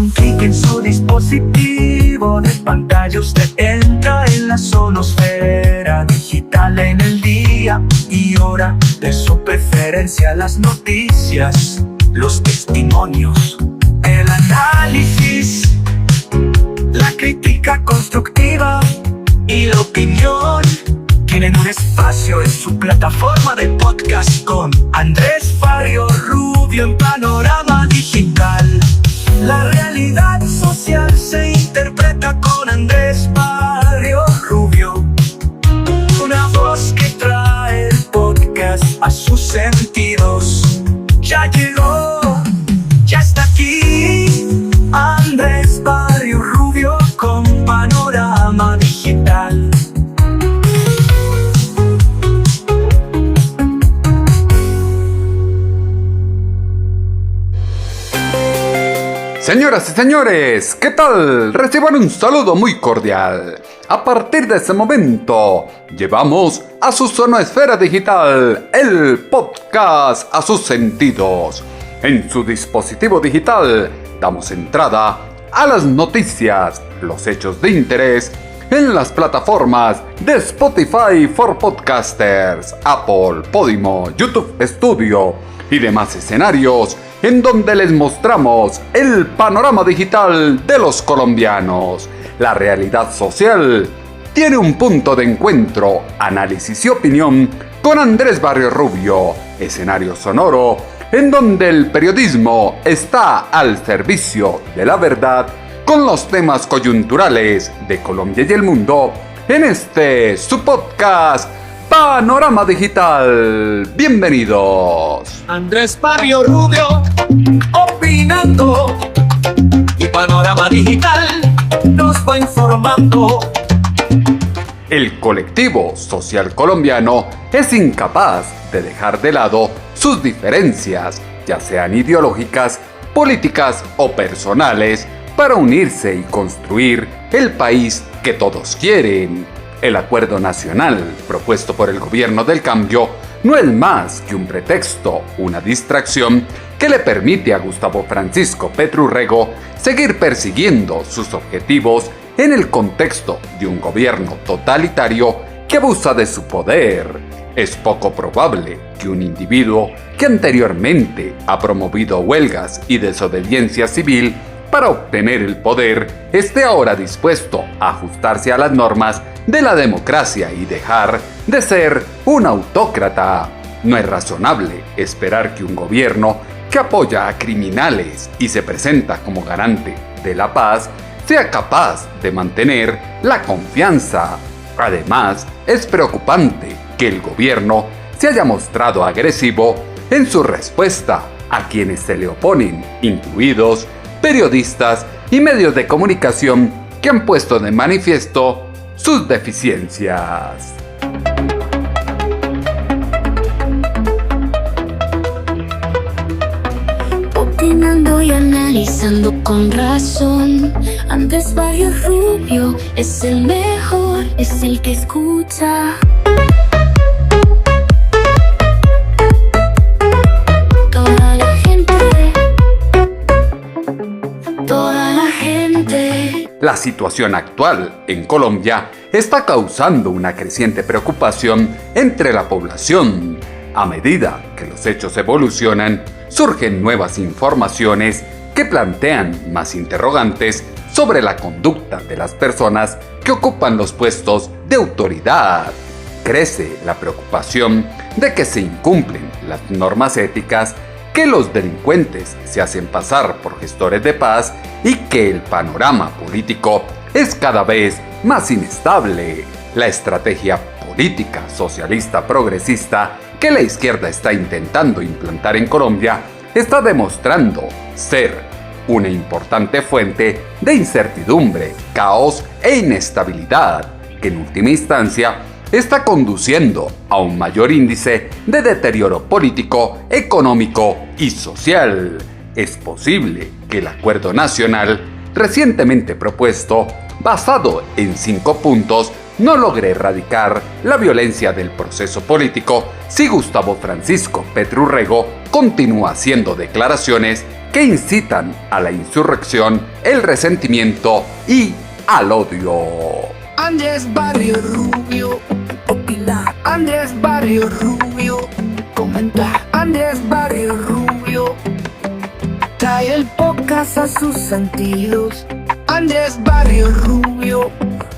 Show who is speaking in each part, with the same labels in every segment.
Speaker 1: un clic en su dispositivo de pantalla usted entra en la sonosfera digital. En el día y hora de su preferencia, las noticias, los testimonios, el análisis, la crítica constructiva y la opinión tienen un espacio en su plataforma de podcast con Andrés Barrio Rubio en Panorama Digital. La realidad social se interpreta con Andrés Barrio Rubio, una voz que trae el podcast a sus sentidos. Ya llegó, ya está aquí, Andrés Barrio Rubio con Panorama Digital.
Speaker 2: Señoras y señores, ¿qué tal? Reciban un saludo muy cordial. A partir de este momento, llevamos a su sonoesfera digital el podcast a sus sentidos. En su dispositivo digital, damos entrada a las noticias, los hechos de interés en las plataformas de Spotify for Podcasters, Apple, Podimo, YouTube Studio y demás escenarios en donde les mostramos el panorama digital de los colombianos. La realidad social tiene un punto de encuentro, análisis y opinión con Andrés Barrio Rubio, escenario sonoro en donde el periodismo está al servicio de la verdad con los temas coyunturales de Colombia y el mundo en este su podcast Panorama Digital. Bienvenidos.
Speaker 1: Andrés Barrio Rubio opinando y Panorama Digital nos va informando.
Speaker 2: El colectivo social colombiano es incapaz de dejar de lado sus diferencias, ya sean ideológicas, políticas o personales, para unirse y construir el país que todos quieren. El acuerdo nacional propuesto por el gobierno del cambio no es más que un pretexto, una distracción que le permite a Gustavo Francisco Petro Urrego seguir persiguiendo sus objetivos en el contexto de un gobierno totalitario que abusa de su poder. Es poco probable que un individuo que anteriormente ha promovido huelgas y desobediencia civil para obtener el poder esté ahora dispuesto a ajustarse a las normas de la democracia y dejar de ser un autócrata. No es razonable esperar que un gobierno que apoya a criminales y se presenta como garante de la paz sea capaz de mantener la confianza. Además, es preocupante que el gobierno se haya mostrado agresivo en su respuesta a quienes se le oponen, incluidos periodistas y medios de comunicación que han puesto de manifiesto sus deficiencias.
Speaker 3: Opinando y analizando con razón, Andrés Barrio Rubio es el mejor, es el que escucha.
Speaker 2: La situación actual en Colombia está causando una creciente preocupación entre la población. A medida que los hechos evolucionan, surgen nuevas informaciones que plantean más interrogantes sobre la conducta de las personas que ocupan los puestos de autoridad. Crece la preocupación de que se incumplen las normas éticas, que los delincuentes se hacen pasar por gestores de paz y que el panorama político es cada vez más inestable. La estrategia política socialista progresista que la izquierda está intentando implantar en Colombia está demostrando ser una importante fuente de incertidumbre, caos e inestabilidad, que en última instancia está conduciendo a un mayor índice de deterioro político, económico y social. Es posible que el acuerdo nacional recientemente propuesto, basado en 5 puntos, no logre erradicar la violencia del proceso político si Gustavo Francisco Petro Urrego continúa haciendo declaraciones que incitan a la insurrección, el resentimiento y al odio.
Speaker 4: Andrés Barrio Rubio opina, Andrés Barrio Rubio comenta, Andrés Barrio Rubio trae el podcast a sus sentidos. Andrés Barrio Rubio,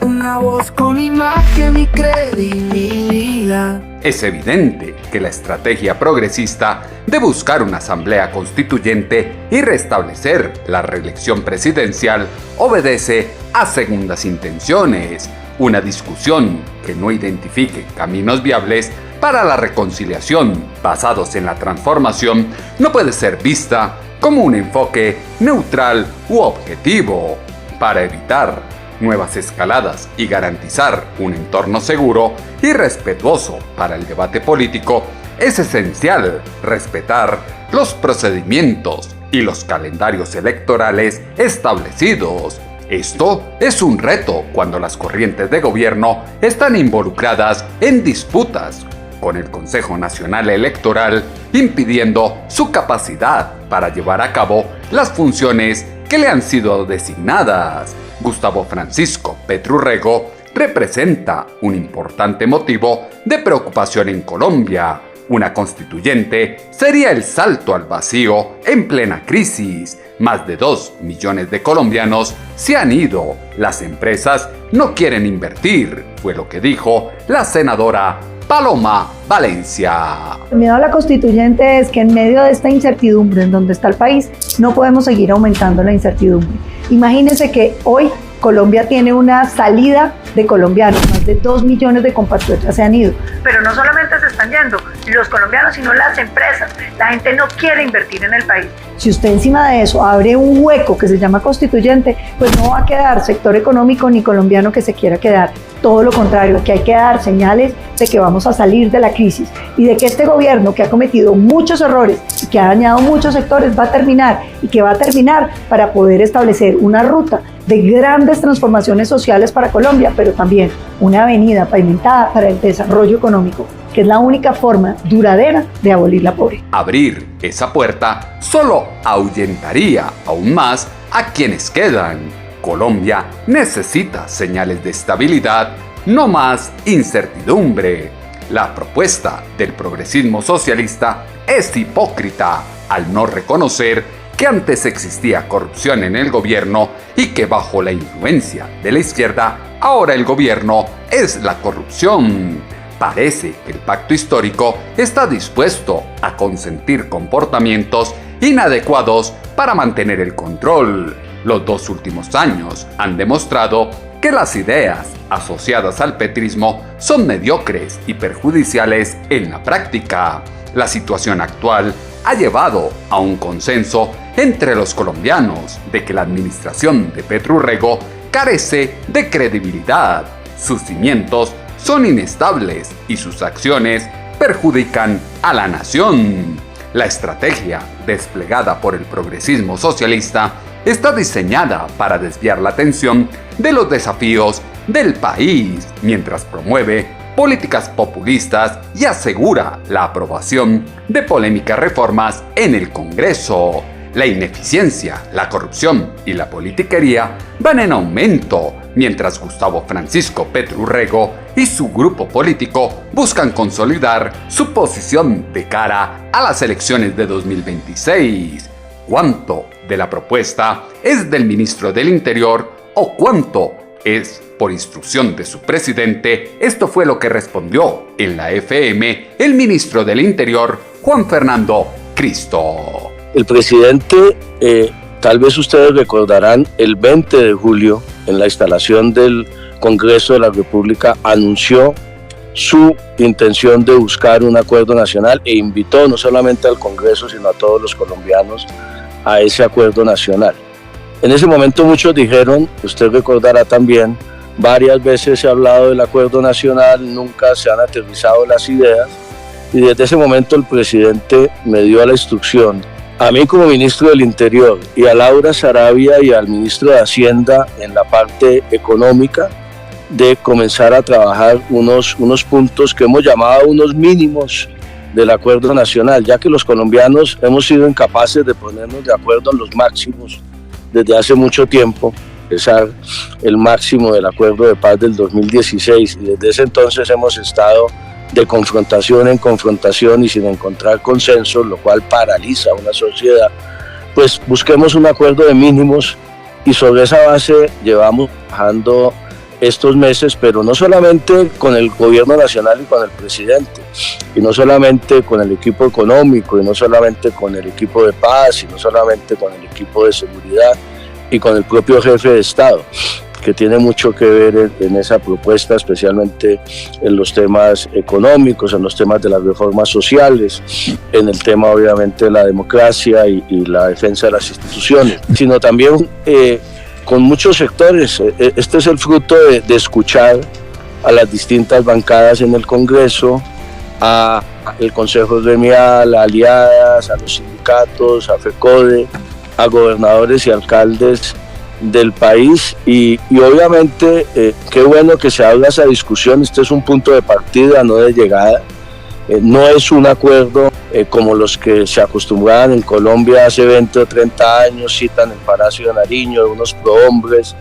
Speaker 4: una voz con imagen y credibilidad.
Speaker 2: Es evidente que la estrategia progresista de buscar una asamblea constituyente y restablecer la reelección presidencial obedece a segundas intenciones, una discusión que no identifique caminos viables para la reconciliación basados en la transformación no puede ser vista como un enfoque neutral u objetivo. Para evitar nuevas escaladas y garantizar un entorno seguro y respetuoso para el debate político, es esencial respetar los procedimientos y los calendarios electorales establecidos. Esto es un reto cuando las corrientes de gobierno están involucradas en disputas con el Consejo Nacional Electoral, impidiendo su capacidad para llevar a cabo las funciones que le han sido designadas. Gustavo Francisco Petru Rego representa un importante motivo de preocupación en Colombia. Una constituyente sería el salto al vacío en plena crisis. Más de 2 millones de colombianos se han ido. Las empresas no quieren invertir, fue lo que dijo la senadora Paloma Valencia.
Speaker 5: El miedo a la constituyente es que en medio de esta incertidumbre en donde está el país, no podemos seguir aumentando la incertidumbre. Imagínense que hoy Colombia tiene una salida de colombianos, más de 2 millones de compatriotas se han ido. Pero no solamente se están yendo los colombianos, sino las empresas. La gente no quiere invertir en el país. Si usted encima de eso abre un hueco que se llama constituyente, pues no va a quedar sector económico ni colombiano que se quiera quedar. Todo lo contrario, que hay que dar señales de que vamos a salir de la crisis y de que este gobierno que ha cometido muchos errores y que ha dañado muchos sectores va a terminar y que va a terminar para poder establecer una ruta de grandes transformaciones sociales para Colombia, pero también una avenida pavimentada para el desarrollo económico, que es la única forma duradera de abolir la pobreza.
Speaker 2: Abrir esa puerta solo ahuyentaría aún más a quienes quedan. Colombia necesita señales de estabilidad, no más incertidumbre. La propuesta del progresismo socialista es hipócrita al no reconocer que antes existía corrupción en el gobierno y que bajo la influencia de la izquierda, ahora el gobierno es la corrupción. Parece que el pacto histórico está dispuesto a consentir comportamientos inadecuados para mantener el control. Los 2 últimos años han demostrado que las ideas asociadas al petrismo son mediocres y perjudiciales en la práctica. La situación actual ha llevado a un consenso entre los colombianos de que la administración de Petru Rego carece de credibilidad. Sus cimientos son inestables y sus acciones perjudican a la nación. La estrategia desplegada por el progresismo socialista está diseñada para desviar la atención de los desafíos del país, mientras promueve políticas populistas y asegura la aprobación de polémicas reformas en el Congreso. La ineficiencia, la corrupción y la politiquería van en aumento, mientras Gustavo Francisco Petru Rego y su grupo político buscan consolidar su posición de cara a las elecciones de 2026. ¿Cuánto de la propuesta es del ministro del Interior o cuánto es por instrucción de su presidente? Esto fue lo que respondió en la FM el ministro del Interior, Juan Fernando Cristo.
Speaker 6: El presidente, tal vez ustedes recordarán, el 20 de julio, en la instalación del Congreso de la República, anunció su intención de buscar un acuerdo nacional e invitó no solamente al Congreso, sino a todos los colombianos a ese acuerdo nacional. En ese momento muchos dijeron, usted recordará también, varias veces se ha hablado del acuerdo nacional, nunca se han aterrizado las ideas, y desde ese momento el presidente me dio la instrucción a mí como ministro del Interior y a Laura Sarabia y al ministro de Hacienda en la parte económica de comenzar a trabajar unos puntos que hemos llamado unos mínimos del acuerdo nacional, ya que los colombianos hemos sido incapaces de ponernos de acuerdo en los máximos desde hace mucho tiempo, el máximo del acuerdo de paz del 2016, y desde ese entonces hemos estado de confrontación en confrontación y sin encontrar consenso, lo cual paraliza una sociedad. Pues busquemos un acuerdo de mínimos y sobre esa base llevamos trabajando estos meses, pero no solamente con el gobierno nacional y con el presidente, y no solamente con el equipo económico, y no solamente con el equipo de paz, y no solamente con el equipo de seguridad y con el propio jefe de Estado, que tiene mucho que ver en esa propuesta, especialmente en los temas económicos, en los temas de las reformas sociales, en el tema obviamente de la democracia y la defensa de las instituciones, sino también con muchos sectores. Este es el fruto de escuchar a las distintas bancadas en el Congreso, al Consejo Gremial, a aliadas, a los sindicatos, a FECODE, a gobernadores y alcaldes del país y obviamente qué bueno que se habla esa discusión. Este es un punto de partida, no de llegada. No es un acuerdo como los que se acostumbraban en Colombia hace 20 o 30 años, citan el Palacio de Nariño, de unos prohombres,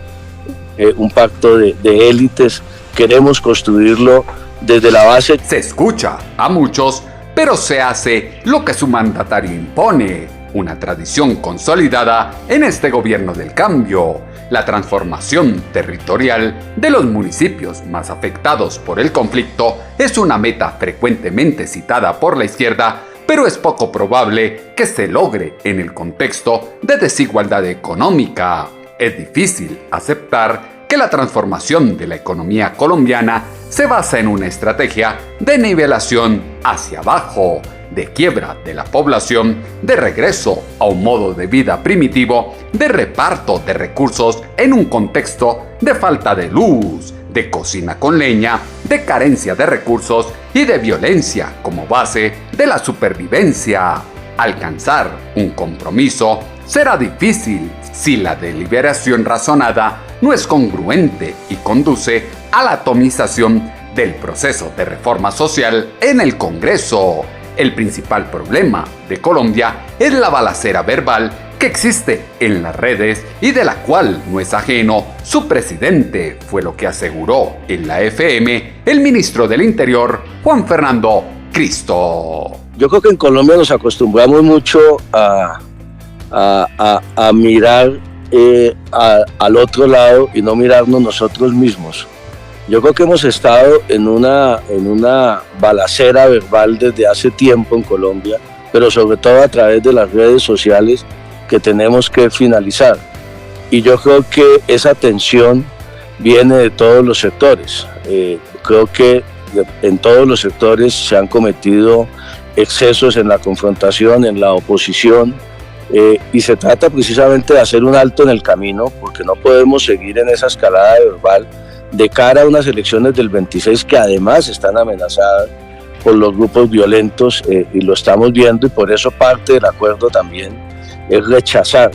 Speaker 6: un pacto de élites. Queremos construirlo desde la base.
Speaker 2: Se escucha a muchos, pero se hace lo que su mandatario impone. Una tradición consolidada en este gobierno del cambio, la transformación territorial de los municipios más afectados por el conflicto es una meta frecuentemente citada por la izquierda, pero es poco probable que se logre en el contexto de desigualdad económica. Es difícil aceptar que la transformación de la economía colombiana se basa en una estrategia de nivelación hacia abajo, de quiebra de la población, de regreso a un modo de vida primitivo, de reparto de recursos en un contexto de falta de luz, de cocina con leña, de carencia de recursos y de violencia como base de la supervivencia. Alcanzar un compromiso será difícil si la deliberación razonada no es congruente y conduce a la atomización del proceso de reforma social en el Congreso. El principal problema de Colombia es la balacera verbal que existe en las redes y de la cual no es ajeno su presidente, fue lo que aseguró en la FM el ministro del Interior, Juan Fernando Cristo.
Speaker 6: Yo creo que en Colombia nos acostumbramos mucho a mirar al otro lado y no mirarnos nosotros mismos. Yo creo que hemos estado en una balacera verbal desde hace tiempo en Colombia, pero sobre todo a través de las redes sociales que tenemos que finalizar. Y yo creo que esa tensión viene de todos los sectores. Creo que en todos los sectores se han cometido excesos en la confrontación, en la oposición, y se trata precisamente de hacer un alto en el camino, porque no podemos seguir en esa escalada verbal de cara a unas elecciones del 26 que además están amenazadas por los grupos violentos, y lo estamos viendo, y por eso parte del acuerdo también es rechazar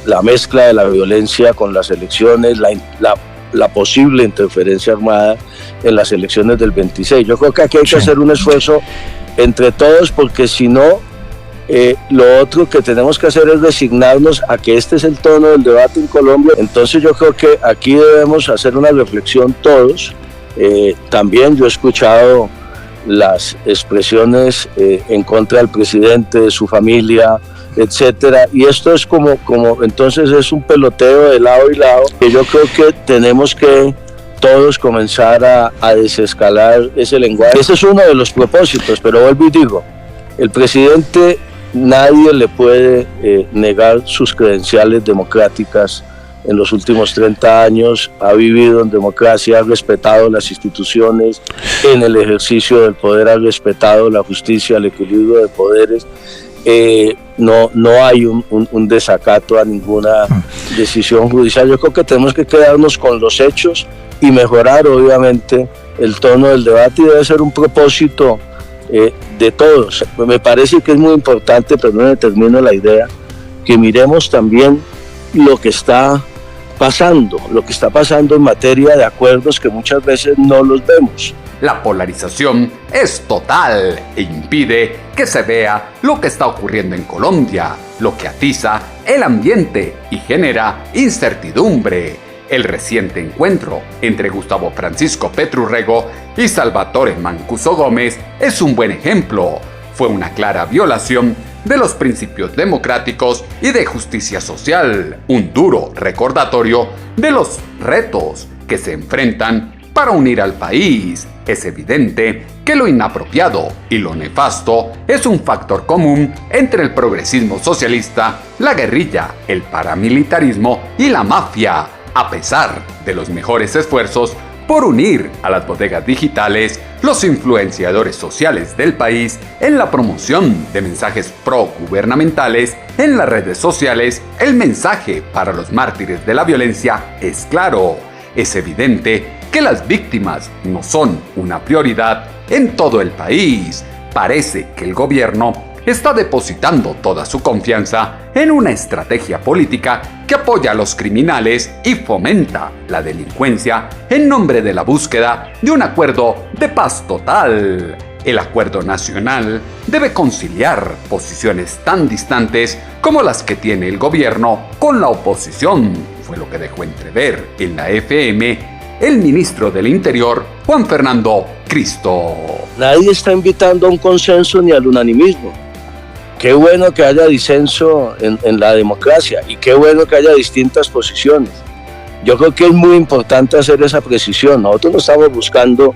Speaker 6: la mezcla de la violencia con las elecciones, la posible interferencia armada en las elecciones del 26. Yo creo que aquí hay que hacer un esfuerzo entre todos, porque si no, lo otro que tenemos que hacer es resignarnos a que este es el tono del debate en Colombia. Entonces yo creo que aquí debemos hacer una reflexión todos. También yo he escuchado las expresiones en contra del presidente, de su familia, etcétera, y esto es como entonces es un peloteo de lado y lado, que yo creo que tenemos que todos comenzar a desescalar ese lenguaje. Ese es uno de los propósitos, pero vuelvo y digo, el presidente, nadie le puede negar sus credenciales democráticas. En los últimos 30 años ha vivido en democracia, ha respetado las instituciones, en el ejercicio del poder ha respetado la justicia, el equilibrio de poderes. No hay un desacato a ninguna decisión judicial. Yo creo que tenemos que quedarnos con los hechos y mejorar obviamente el tono del debate, y debe ser un propósito de todos. Me parece que es muy importante, pero no termino la idea, que miremos también lo que está pasando en materia de acuerdos, que muchas veces no los vemos.
Speaker 2: La polarización es total e impide que se vea lo que está ocurriendo en Colombia, lo que atiza el ambiente y genera incertidumbre. El reciente encuentro entre Gustavo Francisco Petru Rego y Salvatore Mancuso Gómez es un buen ejemplo. Fue una clara violación de los principios democráticos y de justicia social, un duro recordatorio de los retos que se enfrentan para unir al país. Es evidente que lo inapropiado y lo nefasto es un factor común entre el progresismo socialista, la guerrilla, el paramilitarismo y la mafia, a pesar de los mejores esfuerzos por unir a las bodegas digitales, los influenciadores sociales del país en la promoción de mensajes pro-gubernamentales en las redes sociales. El mensaje para los mártires de la violencia es claro. Es evidente que las víctimas no son una prioridad en todo el país. Parece que el gobierno está depositando toda su confianza en una estrategia política que apoya a los criminales y fomenta la delincuencia en nombre de la búsqueda de un acuerdo de paz total. El acuerdo nacional debe conciliar posiciones tan distantes como las que tiene el gobierno con la oposición, fue lo que dejó entrever en la FM el ministro del Interior, Juan Fernando Cristo.
Speaker 6: Nadie está invitando a un consenso ni al unanimismo. Qué bueno que haya disenso en la democracia y qué bueno que haya distintas posiciones. Yo creo que es muy importante hacer esa precisión. Nosotros no estamos buscando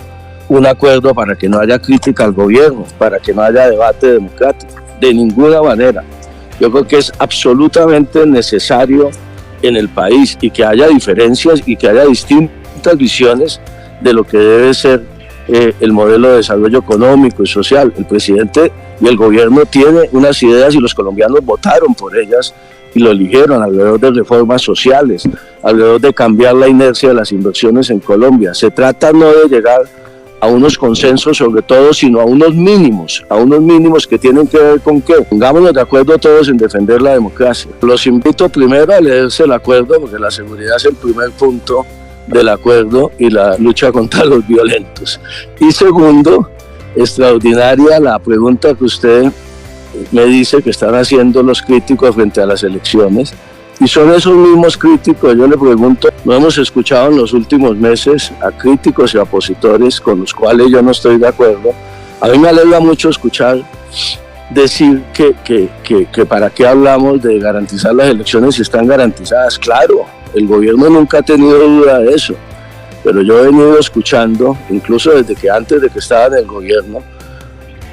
Speaker 6: un acuerdo para que no haya crítica al gobierno, para que no haya debate democrático, de ninguna manera. Yo creo que es absolutamente necesario en el país y que haya diferencias y que haya distintas visiones de lo que debe ser el modelo de desarrollo económico y social. El presidente y el gobierno tienen unas ideas y los colombianos votaron por ellas y lo eligieron alrededor de reformas sociales, alrededor de cambiar la inercia de las inversiones en Colombia. Se trata no de llegar a unos consensos sobre todo, sino a unos mínimos que tienen que ver con qué. Pongámonos de acuerdo todos en defender la democracia. Los invito primero a leerse el acuerdo, porque la seguridad es el primer punto del acuerdo y la lucha contra los violentos. Y segundo, extraordinaria la pregunta que usted me dice que están haciendo los críticos frente a las elecciones. Y son esos mismos críticos, yo le pregunto, no hemos escuchado en los últimos meses a críticos y opositores con los cuales yo no estoy de acuerdo. A mí me alegra mucho escuchar decir que para qué hablamos de garantizar las elecciones si están garantizadas. Claro, el gobierno nunca ha tenido duda de eso, pero yo he venido escuchando, incluso desde que antes de que estaba en el gobierno,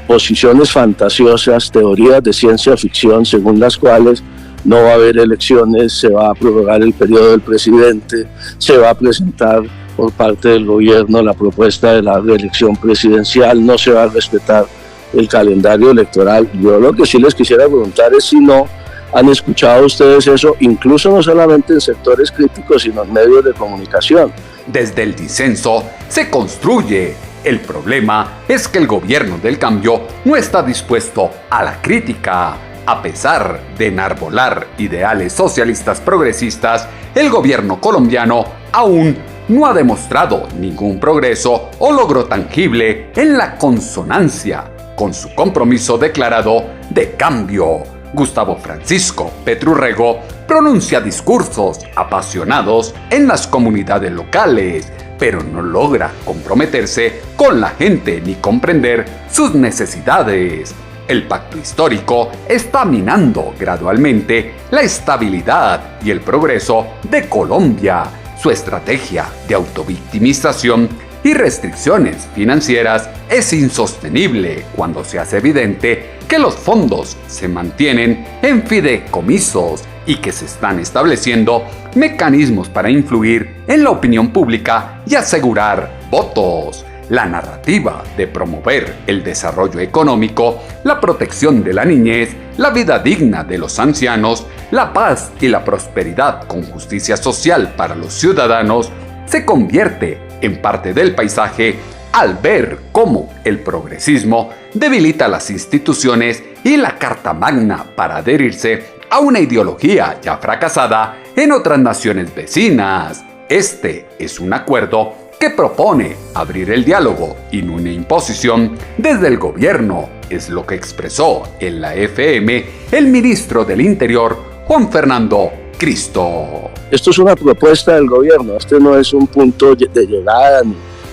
Speaker 6: posiciones fantasiosas, teorías de ciencia ficción según las cuales no va a haber elecciones, se va a prorrogar el periodo del presidente, se va a presentar por parte del gobierno la propuesta de la reelección presidencial, no se va a respetar el calendario electoral. Yo lo que sí les quisiera preguntar es si no han escuchado ustedes eso, incluso no solamente en sectores críticos, sino en medios de comunicación.
Speaker 2: Desde el disenso se construye. El problema es que el gobierno del cambio no está dispuesto a la crítica. A pesar de enarbolar ideales socialistas progresistas, el gobierno colombiano aún no ha demostrado ningún progreso o logro tangible en la consonancia con su compromiso declarado de cambio. Gustavo Francisco Petru Rego pronuncia discursos apasionados en las comunidades locales, pero no logra comprometerse con la gente ni comprender sus necesidades. El pacto histórico está minando gradualmente la estabilidad y el progreso de Colombia. Su estrategia de autovictimización y restricciones financieras es insostenible cuando se hace evidente que los fondos se mantienen en fideicomisos y que se están estableciendo mecanismos para influir en la opinión pública y asegurar votos. La narrativa de promover el desarrollo económico, la protección de la niñez, la vida digna de los ancianos, la paz y la prosperidad con justicia social para los ciudadanos se convierte en parte del paisaje al ver cómo el progresismo debilita las instituciones y la Carta Magna para adherirse a una ideología ya fracasada en otras naciones vecinas. Este es un acuerdo que propone abrir el diálogo y no una imposición desde el gobierno, es lo que expresó en la FM el ministro del Interior, Juan Fernando Cristo.
Speaker 6: Esto es una propuesta del gobierno, este no es un punto de llegada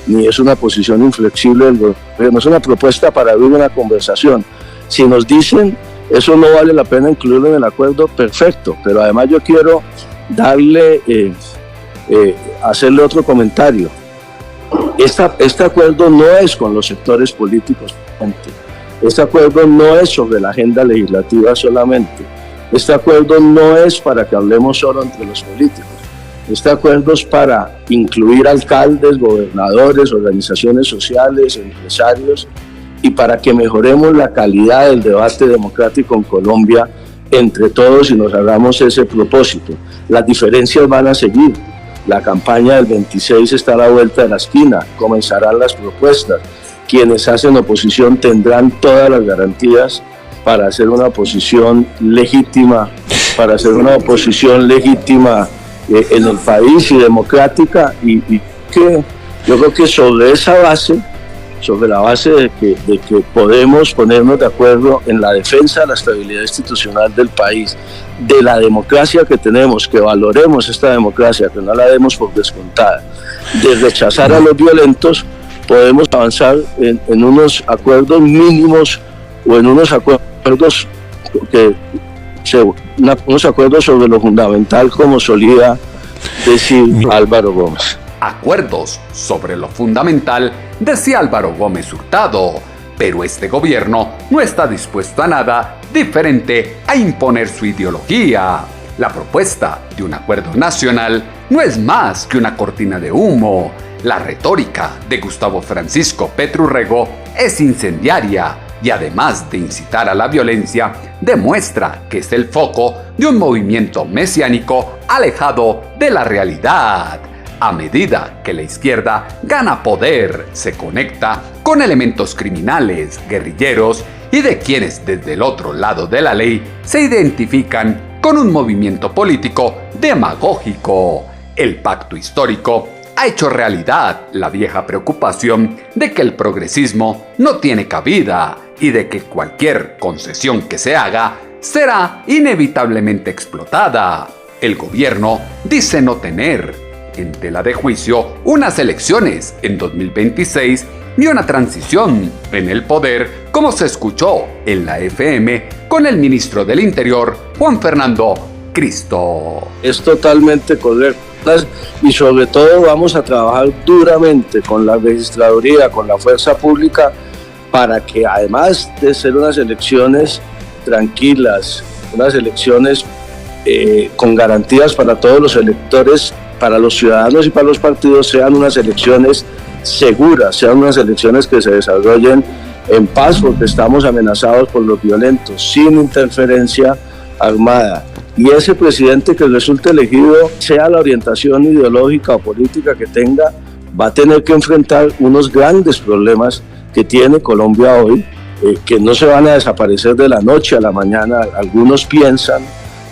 Speaker 6: ni es una posición inflexible del gobierno, es una propuesta para abrir una conversación. Si nos dicen eso no vale la pena incluirlo en el acuerdo, perfecto, pero además yo quiero hacerle otro comentario. Este acuerdo no es con los sectores políticos, este acuerdo no es sobre la agenda legislativa solamente, este acuerdo no es para que hablemos solo entre los políticos, este acuerdo es para incluir alcaldes, gobernadores, organizaciones sociales, empresarios, y para que mejoremos la calidad del debate democrático en Colombia entre todos y nos hagamos ese propósito. Las diferencias van a seguir. La campaña del 26 está a la vuelta de la esquina, comenzarán las propuestas. Quienes hacen oposición tendrán todas las garantías para hacer una oposición legítima, en el país y democrática, y que yo creo que sobre esa base, sobre la base de que podemos ponernos de acuerdo en la defensa de la estabilidad institucional del país, de la democracia que tenemos, que valoremos esta democracia, que no la demos por descontada, de rechazar a los violentos, podemos avanzar en unos acuerdos mínimos o en unos acuerdos sobre lo fundamental, como solía decir Álvaro Gómez.
Speaker 2: Acuerdos sobre lo fundamental, decía Álvaro Gómez Hurtado, pero este gobierno no está dispuesto a nada diferente a imponer su ideología. La propuesta de un acuerdo nacional no es más que una cortina de humo. La retórica de Gustavo Francisco Petro Urrego es incendiaria y además de incitar a la violencia, demuestra que es el foco de un movimiento mesiánico alejado de la realidad. A medida que la izquierda gana poder, se conecta con elementos criminales, guerrilleros y de quienes desde el otro lado de la ley se identifican con un movimiento político demagógico. El pacto histórico ha hecho realidad la vieja preocupación de que el progresismo no tiene cabida y de que cualquier concesión que se haga será inevitablemente explotada. El gobierno dice no tener en tela de juicio unas elecciones en 2026 ni una transición en el poder, como se escuchó en la FM con el ministro del Interior, Juan Fernando Cristo.
Speaker 6: Es totalmente correcto. Y sobre todo vamos a trabajar duramente con la registraduría, con la fuerza pública, para que además de ser unas elecciones tranquilas, unas elecciones con garantías para todos los electores, para los ciudadanos y para los partidos, sean unas elecciones seguras, sean unas elecciones que se desarrollen en paz, porque estamos amenazados por los violentos, sin interferencia armada. Y ese presidente que resulte elegido, sea la orientación ideológica o política que tenga, va a tener que enfrentar unos grandes problemas que tiene Colombia hoy, que no se van a desaparecer de la noche a la mañana. Algunos piensan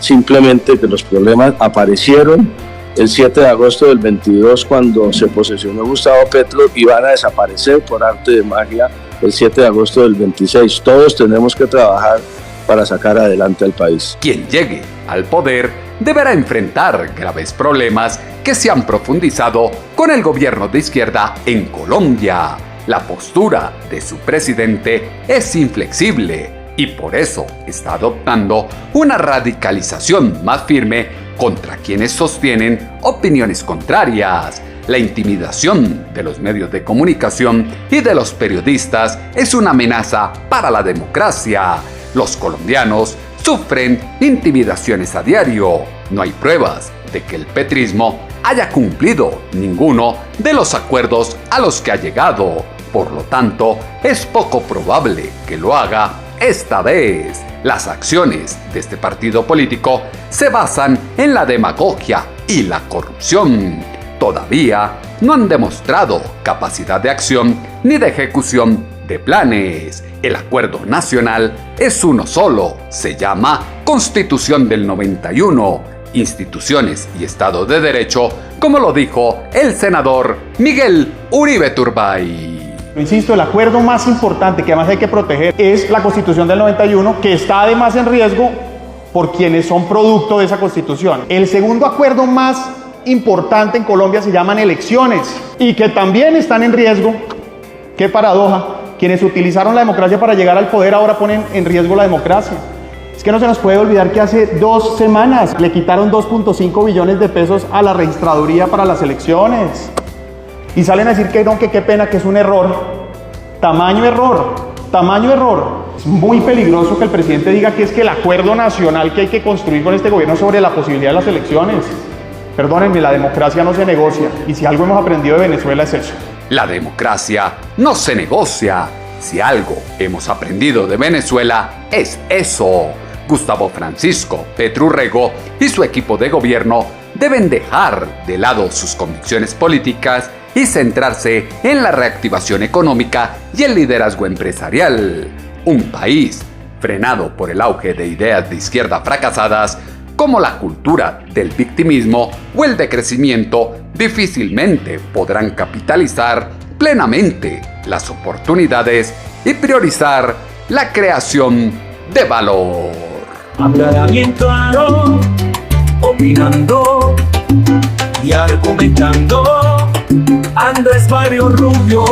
Speaker 6: simplemente que los problemas aparecieron el 7 de agosto del 22 cuando se posesionó Gustavo Petro y van a desaparecer por arte de magia el 7 de agosto del 26. Todos tenemos que trabajar para sacar adelante al país.
Speaker 2: Quien llegue al poder deberá enfrentar graves problemas que se han profundizado con el gobierno de izquierda en Colombia. La postura de su presidente es inflexible y por eso está adoptando una radicalización más firme contra quienes sostienen opiniones contrarias. La intimidación de los medios de comunicación y de los periodistas es una amenaza para la democracia. Los colombianos sufren intimidaciones a diario. No hay pruebas de que el petrismo haya cumplido ninguno de los acuerdos a los que ha llegado. Por lo tanto, es poco probable que lo haga esta vez. Las acciones de este partido político se basan en la demagogia y la corrupción. Todavía no han demostrado capacidad de acción ni de ejecución de planes. El acuerdo nacional es uno solo, se llama Constitución del 91 instituciones y Estado de Derecho, como lo dijo el senador Miguel Uribe Turbay.
Speaker 7: Insisto, el acuerdo más importante que además hay que proteger es la Constitución del 91, que está además en riesgo por quienes son producto de esa Constitución. El segundo acuerdo más importante en Colombia se llaman elecciones y que también están en riesgo. Qué paradoja, quienes utilizaron la democracia para llegar al poder ahora ponen en riesgo la democracia. Es que no se nos puede olvidar que hace 2 semanas le quitaron 2.5 billones de pesos a la registraduría para las elecciones. Y salen a decir que no, que qué pena, que es un error. Tamaño error, tamaño error. Es muy peligroso que el presidente diga que es que el acuerdo nacional que hay que construir con este gobierno sobre la posibilidad de las elecciones. Perdónenme, la democracia no se negocia. Y si algo hemos aprendido de Venezuela es eso.
Speaker 2: La democracia no se negocia. Si algo hemos aprendido de Venezuela es eso. Gustavo Francisco Petro Urrego y su equipo de gobierno deben dejar de lado sus convicciones políticas y centrarse en la reactivación económica y el liderazgo empresarial. Un país frenado por el auge de ideas de izquierda fracasadas como la cultura del victimismo o el decrecimiento difícilmente podrán capitalizar plenamente las oportunidades y priorizar la creación de valor.
Speaker 1: Hablaramiento claro, opinando y argumentando. Andrés Barrio Rubio,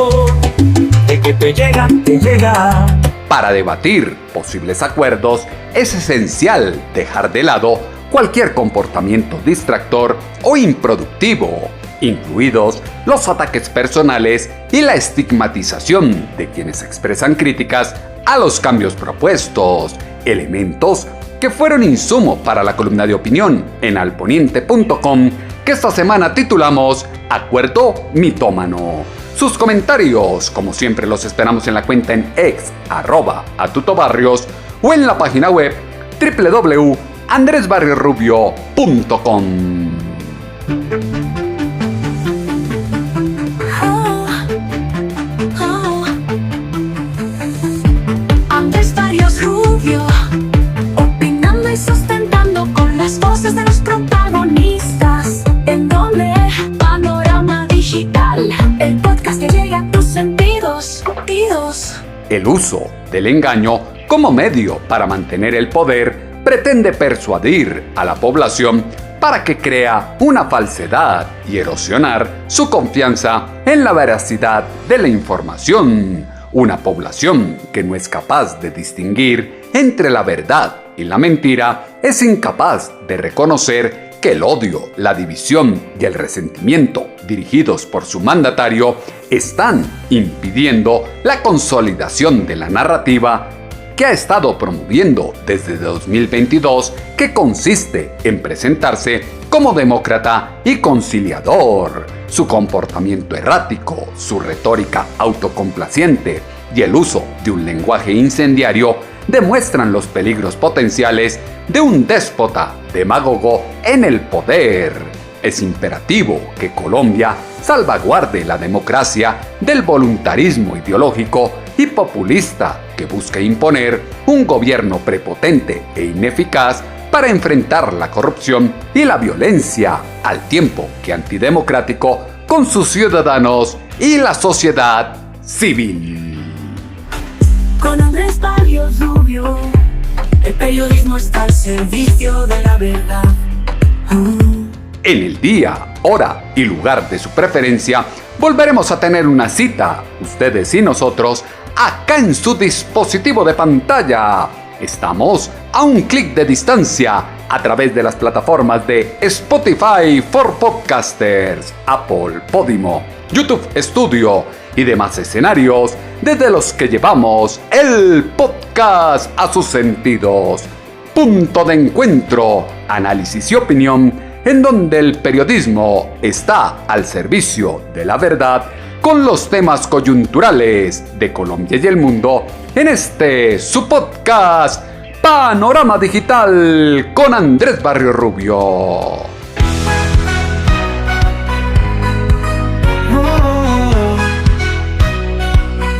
Speaker 1: de que te llega, te llega.
Speaker 2: Para debatir posibles acuerdos es esencial dejar de lado cualquier comportamiento distractor o improductivo, incluidos los ataques personales y la estigmatización de quienes expresan críticas a los cambios propuestos, elementos que fueron insumo para la columna de opinión en alponiente.com que esta semana titulamos Acuerdo Mitómano. Sus comentarios, como siempre, los esperamos en la cuenta en ex @atutobarrios o en la página web www.andresbarriorrubio.com.
Speaker 3: Andrés Barrios Rubio, opinando y sustentando con las voces de los protagonistas. ¿En dónde? Panorama Digital, el podcast que llega a tus sentidos.
Speaker 2: El uso del engaño como medio para mantener el poder pretende persuadir a la población para que crea una falsedad y erosionar su confianza en la veracidad de la información. Una población que no es capaz de distinguir entre la verdad y la mentira es incapaz de reconocer que el odio, la división y el resentimiento dirigidos por su mandatario están impidiendo la consolidación de la narrativa que ha estado promoviendo desde 2022, que consiste en presentarse como demócrata y conciliador. Su comportamiento errático, su retórica autocomplaciente y el uso de un lenguaje incendiario demuestran los peligros potenciales de un déspota demagogo en el poder. Es imperativo que Colombia salvaguarde la democracia del voluntarismo ideológico y populista que busca imponer un gobierno prepotente e ineficaz para enfrentar la corrupción y la violencia, al tiempo que antidemocrático con sus ciudadanos y la sociedad civil.
Speaker 3: Con Andrés Barrios Rubio, el periodismo está al servicio de la verdad.
Speaker 2: En el día, hora y lugar de su preferencia, volveremos a tener una cita, ustedes y nosotros, acá en su dispositivo de pantalla. Estamos a un clic de distancia a través de las plataformas de Spotify for Podcasters, Apple Podimo, YouTube Studio y demás escenarios desde los que llevamos el podcast a sus sentidos. Punto de encuentro, análisis y opinión en donde el periodismo está al servicio de la verdad con los temas coyunturales de Colombia y el mundo en este su podcast Panorama Digital con Andrés Barrio Rubio.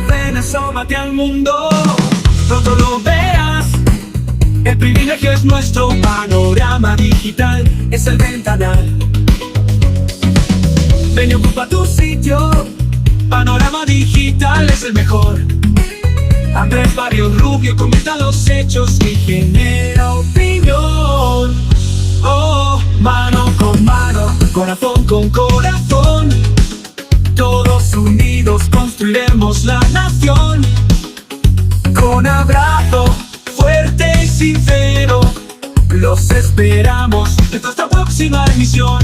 Speaker 1: Ven, asómate al mundo, todo lo verás. El privilegio es nuestro panorama digital, es el ventanal. Ven y ocupa tu sitio, panorama digital es el mejor. Andrés Barrios Rubio comenta los hechos y genera opinión. Oh, mano con mano, corazón con corazón, todos unidos construiremos la nación. Con abrazo fuerte y sincero, los esperamos en nuestra próxima emisión.